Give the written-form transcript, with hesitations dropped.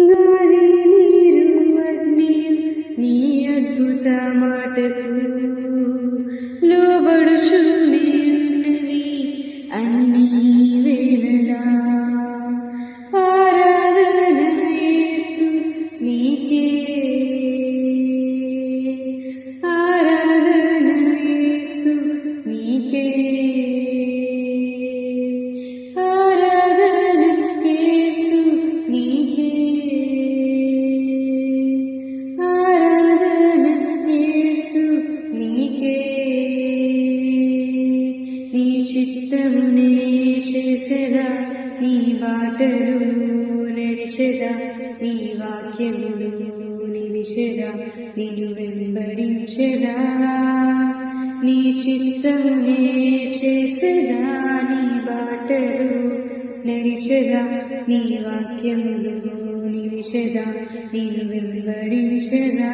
గాలి నీరు అగ్ని నీ అద్భుత మాటకు లోబడుచునే ఉన్నవి అన్ని వేళలా. ఆరాధన యేసు నీకే, ఆరాధన యేసు నీకే, ఆరాధన యేసు నీకే, ఆరాధన యేసు నీకే. నీ చిత్తమునే చేసెదా, నీ బాటలు నడిచెదా, నీ వాక్యములు నిలిచెదా, నిన్ను వెంబడించెదా. నీ చిత్తమునే చేసెదా, నీ బాటలు నడిచెదా, నీ వాక్యములు నిలిచెదా, నిన్ను వెంబడించెదా.